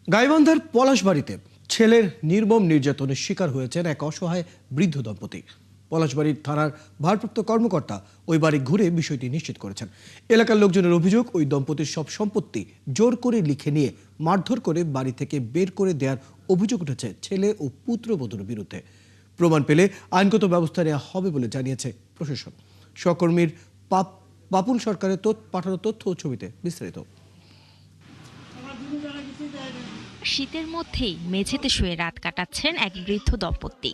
গাইবান্ধার পলাশবাড়িতে ছেলের নির্মম নির্যাতনের শিকার হয়েছেন এক অসহায় বৃদ্ধ দম্পতি। পলাশবাড়ির থানার ভারপ্রাপ্ত কর্মকর্তা ওই বাড়ি ঘুরে বিষয়টি নিশ্চিত করেছেন। এলাকার লোকজনের অভিযোগ, ওই দম্পতির সব সম্পত্তি জোর করে লিখে নিয়ে মারধর করে বাড়ি থেকে বের করে দেওয়ার অভিযোগ উঠেছে ছেলে ও পুত্রবধূর বিরুদ্ধে। প্রমাণ পেলে আইনগত ব্যবস্থা নেওয়া হবে বলে জানিয়েছে প্রশাসন। সহকর্মীর পাপুল সরকারের পাঠানো তথ্য ও ছবিতে বিস্তারিত। শীতের মধ্যেই মেঝেতে শুয়ে রাত কাটাচ্ছেন এক বৃদ্ধ দম্পতি।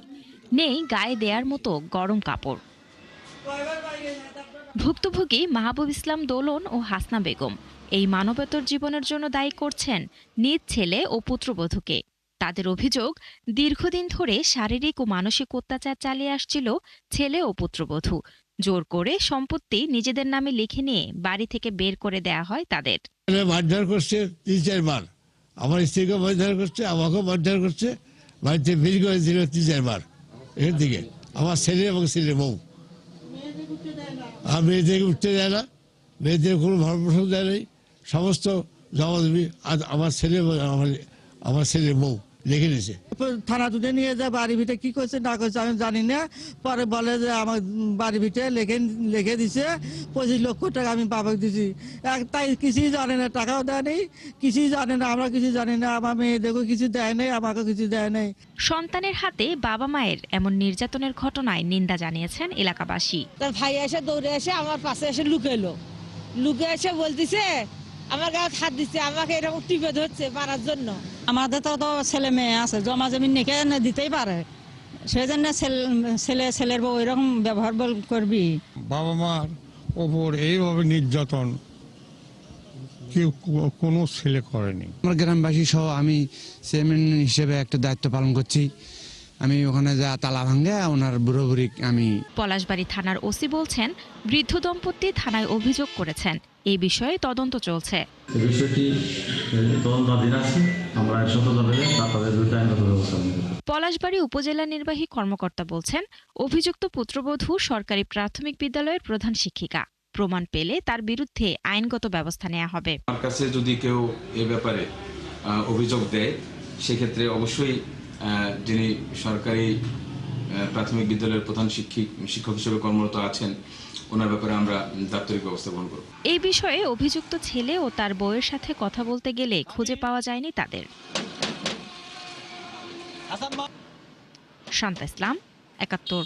নেই গায়ে দেয়ার মতো গরম কাপড়। ভুক্তভোগী মাহবুব ইসলাম দোলন ও হাসনা বেগম এই মানবেতর জীবনের জন্য দায়ী করছেন নিজ ছেলে ও পুত্রবধূকে। তাদের অভিযোগ, দীর্ঘদিন ধরে শারীরিক ও মানসিক অত্যাচার চালিয়ে আসছিল ছেলে ও পুত্রবধূ। জোর করে সম্পত্তি নিজেদের নামে লিখে নিয়ে বাড়ি থেকে বের করে দেয়া হয় তাদের। মারধর করছে 3-4 বার, আমার স্ত্রীকে মারধর করছে, আমাকেও মারধর করছে, বাড়িতে বের করে দিল 3-4 বার। এখান থেকে আমার ছেলে এবং ছেলের বউ, আর মেয়েদেরকে উঠতে দেয় না, মেয়েদের কোনো ভরণ দেয় নেই। সমস্ত জবাবদিহি আমার ছেলে এবং আমার ছেলের বউ লিখে নিয়েছে। থানা তুলে নিয়ে যায়, বাড়ি ভিটে কি করছে না করছে আমি জানি না। পরে বলে যে আমার বাড়ি ভিটে লিখে দিছে 25 লক্ষ টাকা আমি বাবাকে দিছি। তাই কিছুই জানে না, টাকাও দেয় নেই, কিছুই জানে না, আমরা কিছু জানি না। আমার মেয়েদেরকেও কিছু দেয় নেই, আমাকেও কিছু দেয় নেই। সন্তানের হাতে বাবা মায়ের এমন নির্যাতনের ঘটনায় নিন্দা জানিয়েছেন এলাকাবাসী। তার ভাই এসে দৌড়ে এসে আমার পাশে এসে লুকে এসে বলতেছে আমার গায়ে হাত দিচ্ছে, আমাকে এরকম টিপে ধরছে মারার জন্য। আমাদের তো ছেলে মেয়ে আছে, জমা জমি নিকে দিতেই পারে, সেই জন্য ছেলের বউ এরকম ব্যবহার করবি। বাবা মার ওপর এইভাবে নির্যাতন কেউ কোনো ছেলে করেনি। আমার গ্রামবাসী সহ আমি চেয়ারম্যান হিসেবে একটা দায়িত্ব পালন করছি। আমি ওখানে যা তালা ভাঙ্গে ওনার বুড়ো বুড়ি আমি। পলাশবাড়ি থানার ওসি বলছেন, বৃদ্ধ দম্পতি থানায় অভিযোগ করেছেন। এই বিষয়ে তদন্ত চলছে। এই বিষয়টি তদন্তাধীন আছে, আমরা সততাভাবে তাদের বিরুদ্ধে আইনগত ব্যবস্থা নেব। পলাশবাড়ি উপজেলা নির্বাহী কর্মকর্তা বলছেন, অভিযুক্ত পুত্রবধূ সরকারি প্রাথমিক বিদ্যালয়ের প্রধান শিক্ষিকা। প্রমাণ পেলে তার বিরুদ্ধে আইনগত ব্যবস্থা নেওয়া হবে। আমার কাছে যদি কেউ এ ব্যাপারে অভিযোগ দেয়, সেক্ষেত্রে অবশ্যই যিনি সরকারি প্রাথমিক বিদ্যালয়ের প্রধান শিক্ষক হিসেবে কর্মরত আছেন, ওনার ব্যাপারে আমরা দাপ্তরিক ব্যবস্থা গ্রহণ করব। এই বিষয়ে অভিযুক্ত ছেলে ও তার বউয়ের সাথে কথা বলতে গেলে খুঁজে পাওয়া যায়নি তাদের। শান্তা ইসলাম, ৭১।